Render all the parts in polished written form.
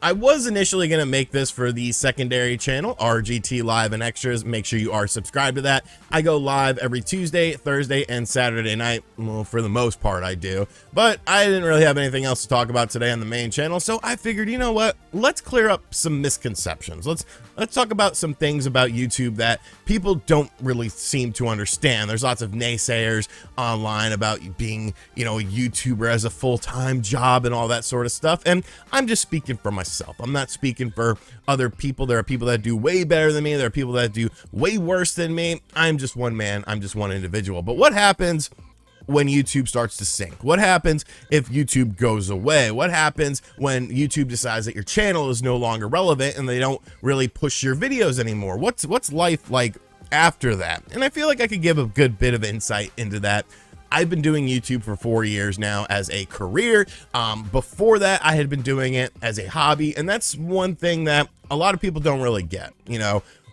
I was initially going to make this for the secondary channel, RGT Live and Extras. Make sure you are subscribed to that. I go live every Tuesday, Thursday, and Saturday night. Well, for the most part, I do. But I didn't really have anything else to talk about today on the main channel, so I figured, you know what? Let's clear up some misconceptions. Let's talk about some things about YouTube that people don't really seem to understand. There's lots of naysayers online about being, a YouTuber as a full-time job and all that sort of stuff. And I'm just speaking for myself. I'm not speaking for other people. There are people that do way better than me. There are people that do way worse than me. I'm just one man. I'm just one individual. But what happens when YouTube starts to sink? What happens if YouTube goes away? What happens when YouTube decides that your channel is no longer relevant and they don't really push your videos anymore? What's life like after that? And I feel like I could give a good bit of insight into that. I've been doing YouTube for 4 years now as a career. Before that, I had been doing it as a hobby, and that's one thing that a lot of people don't really get.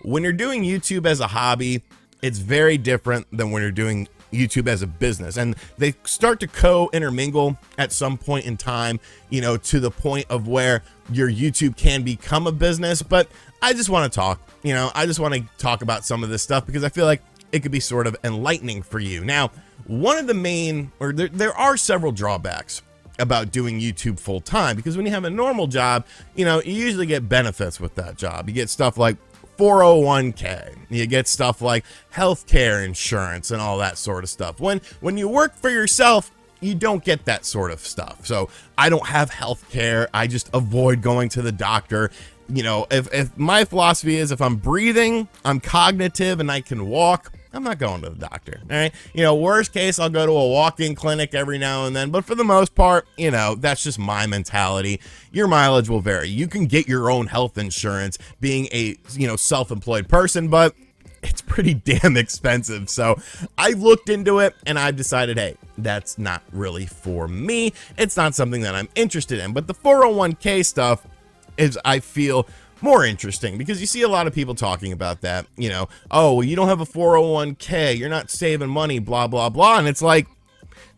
When you're doing YouTube as a hobby, it's very different than when you're doing YouTube as a business, and they start to co-intermingle at some point in time, to the point of where your YouTube can become a business. But I just want to talk, I just want to talk about some of this stuff because I feel like it could be sort of enlightening for you. Now, one of the main, or there are several drawbacks about doing YouTube full time, because when you have a normal job, you usually get benefits with that job. You get stuff like 401k, you get stuff like healthcare insurance and all that sort of stuff. When you work for yourself, you don't get that sort of stuff. So I don't have healthcare. I just avoid going to the doctor. If my philosophy is, if I'm breathing, I'm cognitive, and I can walk, I'm not going to the doctor. All right. Worst case, I'll go to a walk-in clinic every now and then. But for the most part, that's just my mentality. Your mileage will vary. You can get your own health insurance being a, self-employed person, but it's pretty damn expensive. So I looked into it and I've decided, hey, that's not really for me. It's not something that I'm interested in. But the 401k stuff is, I feel, more interesting, because you see a lot of people talking about that, oh, well, you don't have a 401k, you're not saving money, blah, blah, blah. And it's like,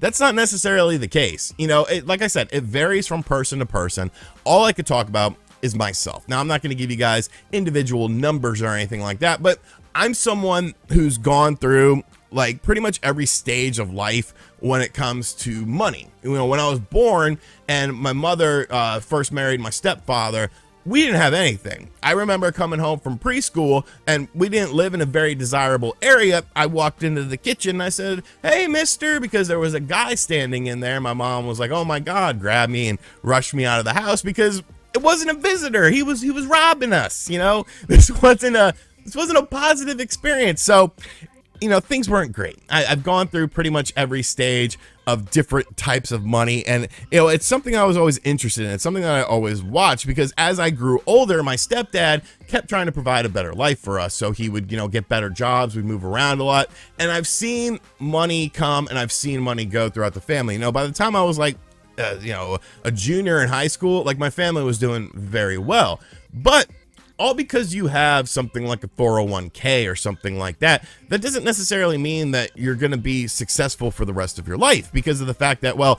that's not necessarily the case. Like I said, it varies from person to person. All I could talk about is myself. Now, I'm not going to give you guys individual numbers or anything like that, but I'm someone who's gone through like pretty much every stage of life when it comes to money. When I was born and my mother first married my stepfather, we didn't have anything. I remember coming home from preschool and we didn't live in a very desirable area. I walked into the kitchen and I said, "Hey, mister," because there was a guy standing in there. My mom was like, "Oh my God," grabbed me and rushed me out of the house because it wasn't a visitor. He was robbing us. This wasn't a positive experience. So, things weren't great. I've gone through pretty much every stage of different types of money. And, it's something I was always interested in. It's something that I always watched, because as I grew older, my stepdad kept trying to provide a better life for us. So he would, get better jobs. We'd move around a lot. And I've seen money come and I've seen money go throughout the family. By the time I was like, a junior in high school, like my family was doing very well. But all because you have something like a 401k or something like that, that doesn't necessarily mean that you're going to be successful for the rest of your life, because of the fact that, well,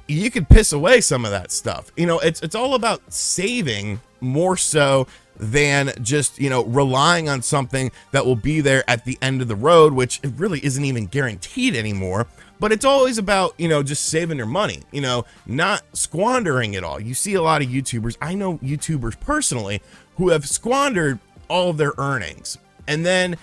you could piss away some of that stuff. It's all about saving more so than just, relying on something that will be there at the end of the road, which it really isn't even guaranteed anymore. But it's always about, just saving your money, not squandering it all. You see a lot of YouTubers, I know YouTubers personally, who have squandered all of their earnings. And then,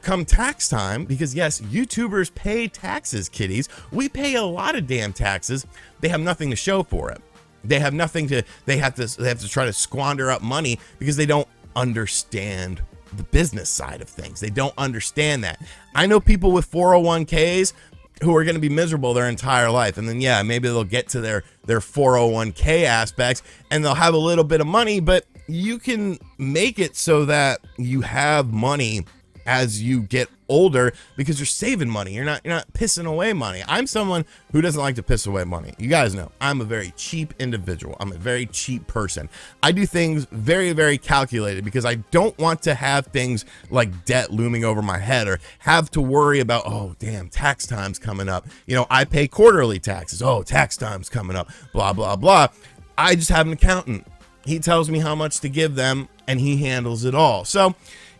come tax time, because yes, YouTubers pay taxes, kiddies. We pay a lot of damn taxes. They have nothing to show for it. They have nothing to, they have to try to squander up money because they don't understand the business side of things. They don't understand that. I know people with 401ks who are going to be miserable their entire life. And then, yeah, maybe they'll get to their 401k aspects and they'll have a little bit of money, but you can make it so that you have money as you get older because you're saving money. You're not pissing away money. I'm someone who doesn't like to piss away money. You guys know I'm a very cheap individual. I'm a very cheap person. I do things very, very calculated because I don't want to have things like debt looming over my head or have to worry about, oh, damn, tax time's coming up. I pay quarterly taxes. Oh, tax time's coming up, blah, blah, blah. I just have an accountant. He tells me how much to give them, and he handles it all. So,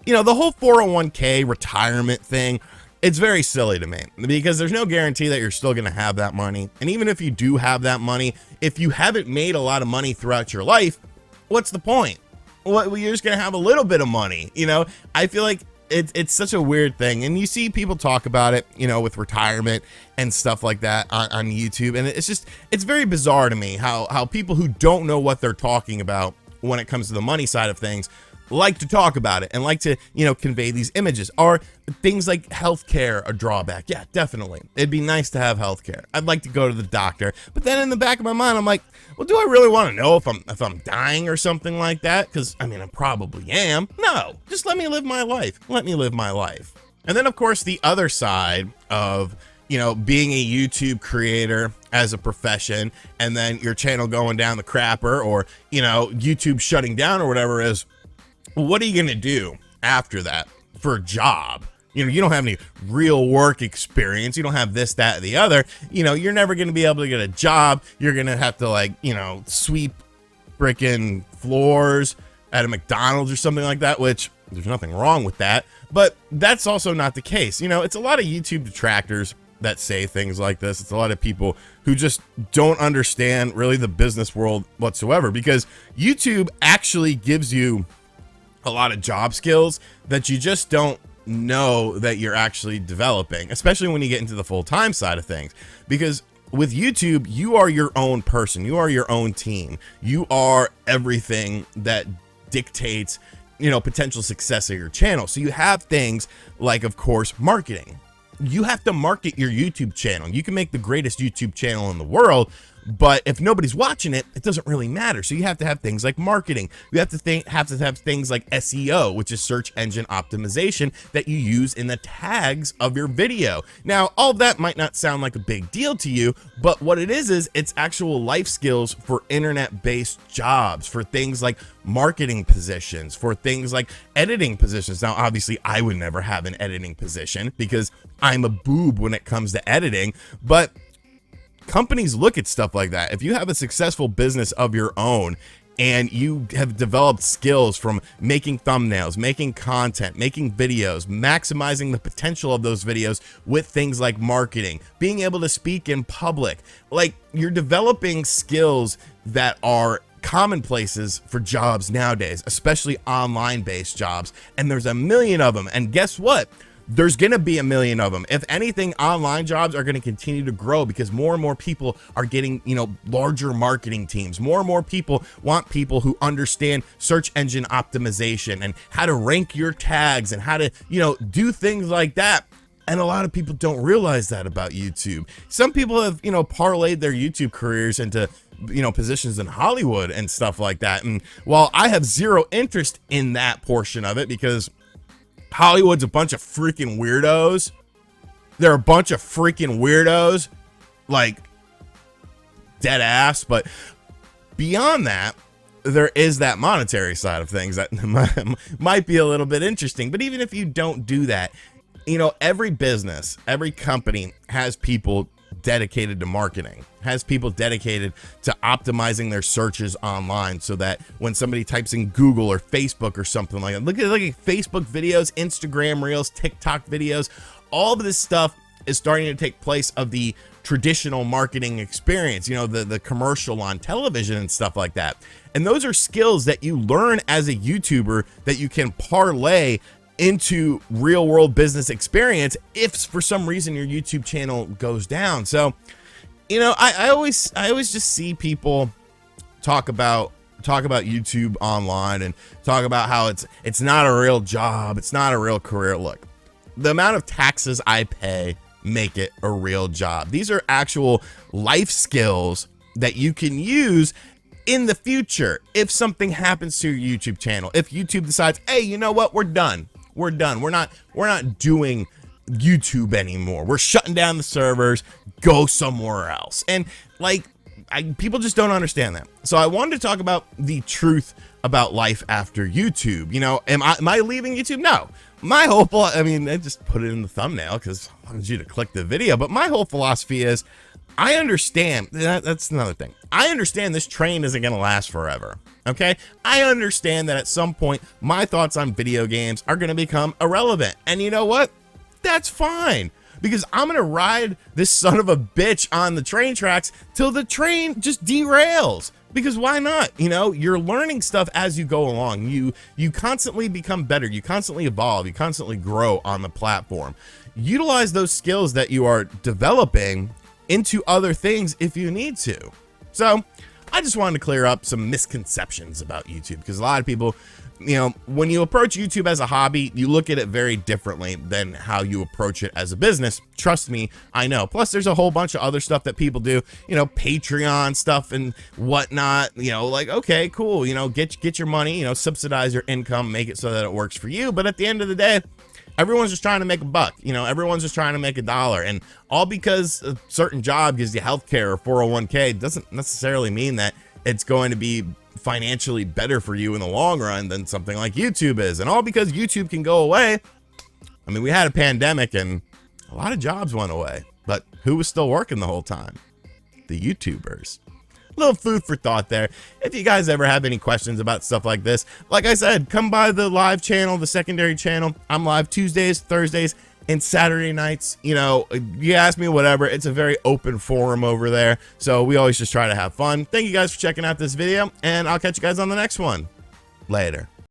you know, the whole 401k retirement thing, it's very silly to me because there's no guarantee that you're still going to have that money. And even if you do have that money, if you haven't made a lot of money throughout your life, what's the point? Well, you're just going to have a little bit of money. You know, I feel like it's such a weird thing. And you see people talk about it, you know, with retirement and stuff like that on YouTube. And it's very bizarre to me how people who don't know what they're talking about when it comes to the money side of things like to talk about it and like to, you know, convey these images. Are things like healthcare a drawback? Yeah, definitely. It'd be nice to have healthcare. I'd like to go to the doctor, but then in the back of my mind, I'm like, well, do I really want to know if I'm dying or something like that? Because I mean, I probably am. No, just let me live my life. Let me live my life. And then of course, the other side of, you know, being a YouTube creator as a profession and then your channel going down the crapper, or, you know, YouTube shutting down or whatever is, what are you going to do after that for a job? You know, you don't have any real work experience. You don't have this, that, and the other. You know, you're never going to be able to get a job. You're going to have to, like, you know, sweep freaking floors at a McDonald's or something like that, which there's nothing wrong with that. But that's also not the case. You know, it's a lot of YouTube detractors that say things like this. It's a lot of people who just don't understand really the business world whatsoever, because YouTube actually gives you a lot of job skills that you just don't know that you're actually developing, especially when you get into the full-time side of things. Because with YouTube, you are your own person, you are your own team, you are everything that dictates, you know, potential success of your channel. So you have things like, of course, marketing. You have to market your YouTube channel. You can make the greatest YouTube channel in the world, but if nobody's watching it, it doesn't really matter. So you have to have things like marketing. You have to have things like SEO, which is search engine optimization, that you use in the tags of your video. Now, all of that might not sound like a big deal to you, but what it is it's actual life skills for internet-based jobs, for things like marketing positions, for things like editing positions. Now, obviously, I would never have an editing position because I'm a boob when it comes to editing, but companies look at stuff like that. If you have a successful business of your own and you have developed skills from making thumbnails, making content, making videos, maximizing the potential of those videos with things like marketing, being able to speak in public, like, you're developing skills that are commonplaces for jobs nowadays, especially online based jobs. And there's a million of them. And guess what? There's going to be a million of them. If anything, online jobs are going to continue to grow because more and more people are getting, you know, larger marketing teams. More and more people want people who understand search engine optimization and how to rank your tags and how to, you know, do things like that. And a lot of people don't realize that about YouTube. Some people have, you know, parlayed their YouTube careers into, you know, positions in Hollywood and stuff like that. And while I have zero interest in that portion of it because Hollywood's a bunch of freaking weirdos. They're a bunch of freaking weirdos, like, dead ass. But beyond that, there is that monetary side of things that might be a little bit interesting. But even if you don't do that, you know, every business, every company has people dedicated to marketing, has people dedicated to optimizing their searches online so that when somebody types in Google or Facebook or something like that, look at Facebook videos, Instagram Reels, TikTok videos, all of this stuff is starting to take place of the traditional marketing experience, you know, the commercial on television and stuff like that. And those are skills that you learn as a YouTuber that you can parlay into real world business experience if for some reason your YouTube channel goes down. So, you know, I always just see people talk about YouTube online and talk about how it's not a real job, it's not a real career. Look, the amount of taxes I pay make it a real job. These are actual life skills that you can use in the future if something happens to your YouTube channel. If YouTube decides, hey, you know what, we're done. We're done. We're not doing YouTube anymore. We're shutting down the servers. Go somewhere else. And like, people just don't understand that. So I wanted to talk about the truth about life after YouTube. You know, am I leaving YouTube? No. My whole, I mean, I just put it in the thumbnail because I wanted you to click the video. But my whole philosophy is I understand that's another thing. I understand this train isn't going to last forever. Okay. I understand that at some point my thoughts on video games are going to become irrelevant. And you know what? That's fine, because I'm going to ride this son of a bitch on the train tracks till the train just derails. Because why not? You know, you're learning stuff as you go along. You constantly become better. You constantly evolve. You constantly grow on the platform. Utilize those skills that you are developing into other things if you need to. So I just wanted to clear up some misconceptions about YouTube, because a lot of people, you know, when you approach YouTube as a hobby, you look at it very differently than how you approach it as a business. Trust me, I know. Plus, there's a whole bunch of other stuff that people do, you know, Patreon stuff and whatnot, you know, like, okay, cool, you know, get your money, you know, subsidize your income, make it so that it works for you. But at the end of the day, everyone's just trying to make a buck. You know, everyone's just trying to make $1. And all because a certain job gives you healthcare or 401k doesn't necessarily mean that it's going to be financially better for you in the long run than something like YouTube is. And all because YouTube can go away. I mean, we had a pandemic and a lot of jobs went away, but who was still working the whole time? The YouTubers. Little food for thought there. If you guys ever have any questions about stuff like this, like I said, come by the live channel, the secondary channel. I'm live Tuesdays, Thursdays, and Saturday nights. You know, you ask me whatever. It's a very open forum over there, so we always just try to have fun. Thank you guys for checking out this video, and I'll catch you guys on the next one. Later.